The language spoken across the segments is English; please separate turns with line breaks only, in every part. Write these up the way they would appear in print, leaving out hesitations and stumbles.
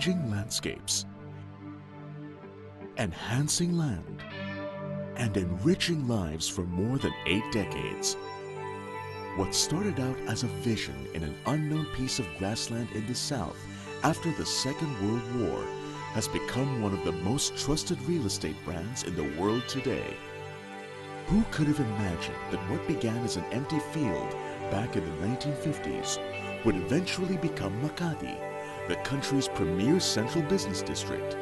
changing landscapes, enhancing land, and enriching lives for more than 8 decades. What started out as a vision in an unknown piece of grassland in the South after the Second World War has become one of the most trusted real estate brands in the world today. Who could have imagined that what began as an empty field back in the 1950s would eventually become Makati, the country's premier central business district,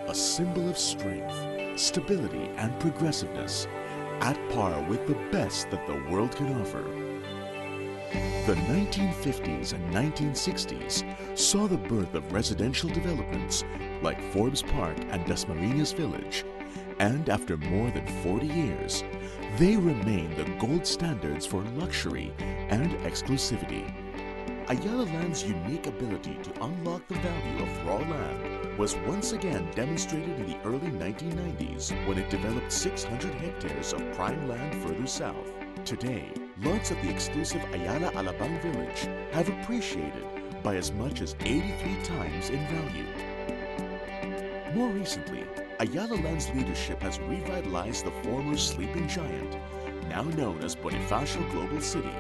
a symbol of strength, stability, and progressiveness, at par with the best that the world can offer. The 1950s and 1960s saw the birth of residential developments like Forbes Park and Dasmariñas Village, and after more than 40 years, they remain the gold standards for luxury and exclusivity. Ayala Land's unique ability to unlock the value of raw land was once again demonstrated in the early 1990s when it developed 600 hectares of prime land further south. Today, lots of the exclusive Ayala Alabang village have appreciated by as much as 83 times in value. More recently, Ayala Land's leadership has revitalized the former sleeping giant, now known as Bonifacio Global City.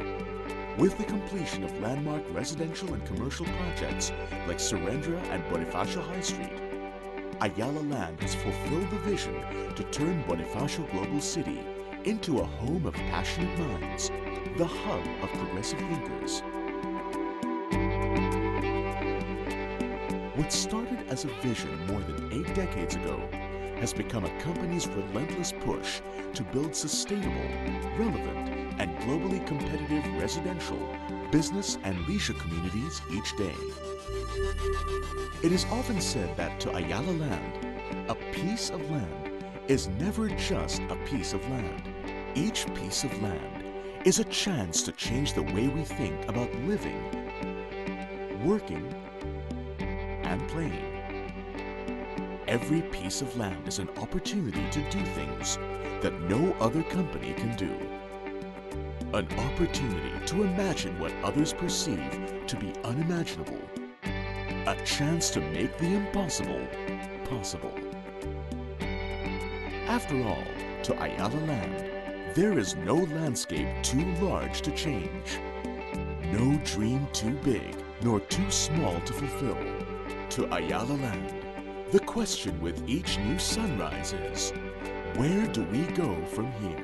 With the completion of landmark residential and commercial projects like Surrendra and Bonifacio High Street, Ayala Land has fulfilled the vision to turn Bonifacio Global City into a home of passionate minds, the hub of progressive thinkers. What started as a vision more than 8 decades ago has become a company's relentless push to build sustainable, relevant, and globally competitive residential, business, and leisure communities each day. It is often said that to Ayala Land, a piece of land is never just a piece of land. Each piece of land is a chance to change the way we think about living, working, and playing. Every piece of land is an opportunity to do things that no other company can do. An opportunity to imagine what others perceive to be unimaginable. A chance to make the impossible possible. After all, to Ayala Land, there is no landscape too large to change. No dream too big, nor too small to fulfill. To Ayala Land, the question with each new sunrise is, where do we go from here?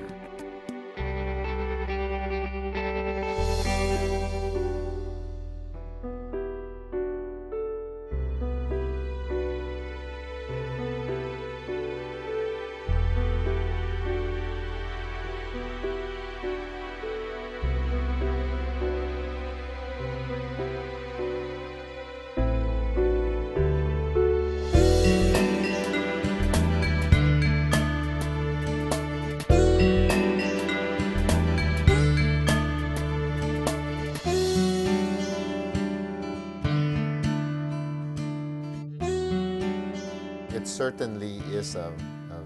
It certainly is a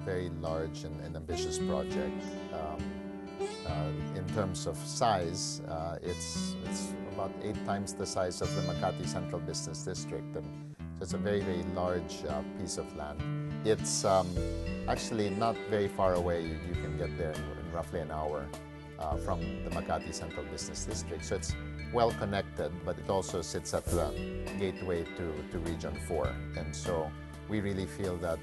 very large and ambitious project. In terms of size, it's about 8 times the size of the Makati Central Business District, and so it's a very, very large piece of land. It's actually not very far away. You can get there in roughly an hour from the Makati Central Business District. So it's well connected, but it also sits at the gateway to Region 4. And so we really feel that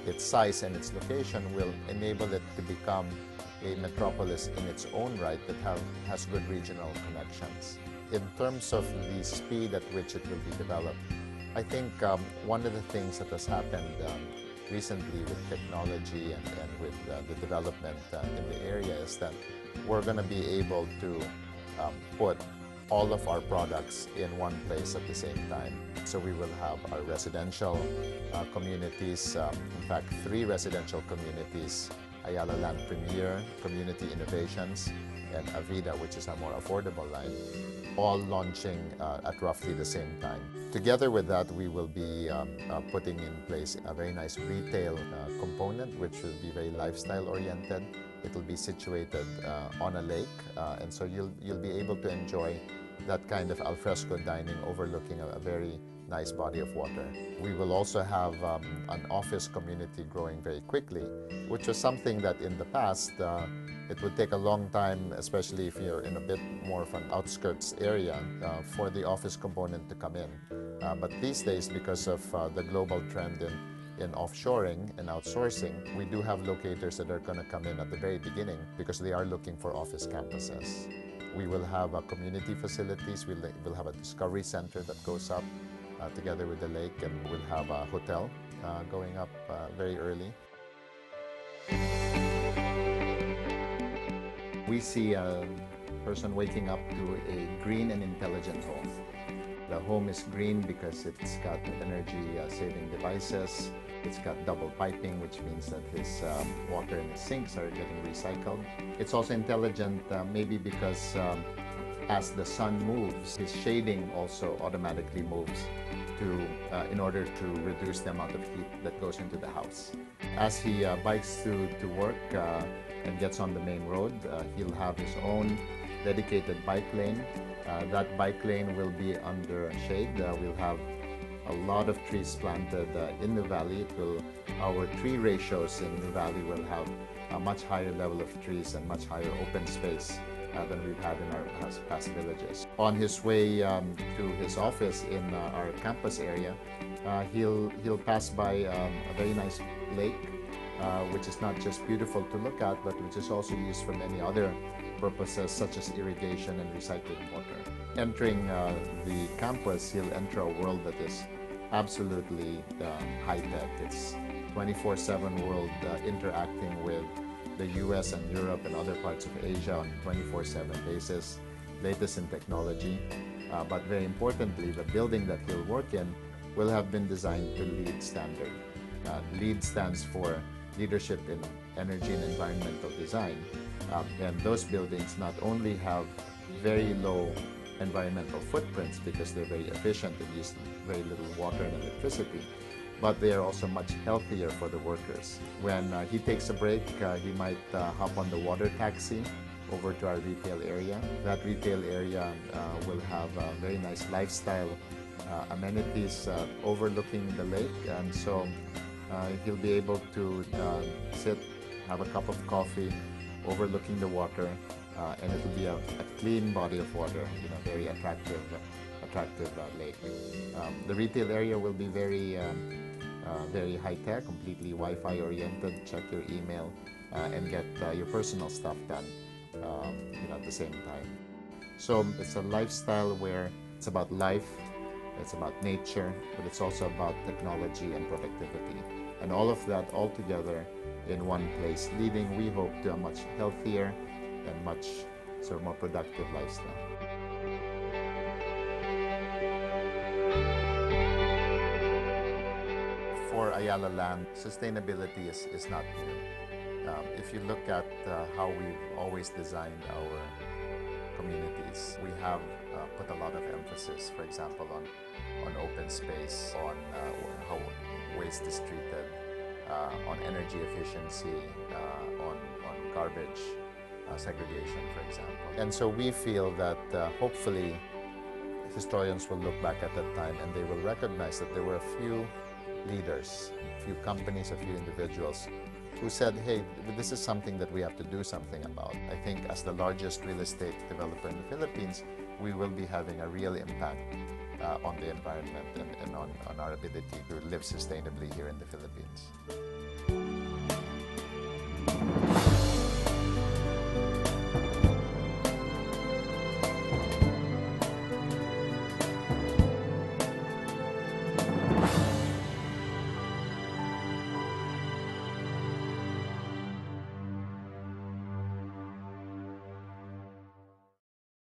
its size and its location will enable it to become a metropolis in its own right that has good regional connections. In terms of the speed at which it will be developed, I think one of the things that has happened recently with technology and with the development in the area is that we're going to be able to put all of our products in one place at the same time. So we will have our residential communities, in fact 3 residential communities, Ayala Land Premier, Community Innovations, and Avida, which is a more affordable line, all launching at roughly the same time. Together with that, we will be putting in place a very nice retail component, which will be very lifestyle oriented. It will be situated on a lake, and so you'll be able to enjoy that kind of alfresco dining overlooking a very nice body of water. We will also have an office community growing very quickly, which was something that in the past it would take a long time, especially if you're in a bit more of an outskirts area, for the office component to come in. But these days, because of the global trend in offshoring and outsourcing, we do have locators that are going to come in at the very beginning because they are looking for office campuses. We will have community facilities. We'll have a discovery center that goes up together with the lake, and we'll have a hotel going up very early. We see a person waking up to a green and intelligent home. The home is green because it's got energy-saving devices. It's got double piping, which means that his water in his sinks are getting recycled. It's also intelligent maybe because as the sun moves, his shading also automatically moves in order to reduce the amount of heat that goes into the house. As he bikes to work and gets on the main road, he'll have his own dedicated bike lane. That bike lane will be under shade. We'll have a lot of trees planted in Nuvali. Our tree ratios in Nuvali will have a much higher level of trees and much higher open space than we've had in our past villages. On his way to his office in our campus area, he'll pass by a very nice lake, which is not just beautiful to look at, but which is also used for many other purposes such as irrigation and recycling water. Entering the campus, he'll enter a world that is absolutely high-tech. It's 24/7 world interacting with the US and Europe and other parts of Asia on a 24/7 basis, latest in technology. But very importantly, the building that he'll work in will have been designed to LEED standard. LEED stands for Leadership in Energy and Environmental Design. And those buildings not only have very low environmental footprints because they're very efficient and use very little water and electricity, but they are also much healthier for the workers. When he takes a break, he might hop on the water taxi over to our retail area. That retail area will have very nice lifestyle amenities overlooking the lake, and so he'll be able to sit, have a cup of coffee, overlooking the water, and it will be a clean body of water, very attractive lake. The retail area will be very high-tech, completely Wi-Fi oriented. Check your email and get your personal stuff done at the same time. So it's a lifestyle where it's about life, it's about nature, but it's also about technology and productivity. And all of that all together in one place, leading, we hope, to a much healthier and much more productive lifestyle. For Ayala land, sustainability is not new. If you look at how we've always designed our communities, we have put a lot of emphasis, for example, on open space, on how waste is treated, on energy efficiency, on garbage segregation, for example. And so we feel that hopefully historians will look back at that time and they will recognize that there were a few leaders, a few companies, a few individuals who said, hey, this is something that we have to do something about. I think as the largest real estate developer in the Philippines, we will be having a real impact on the environment and on our ability to live sustainably here in the Philippines.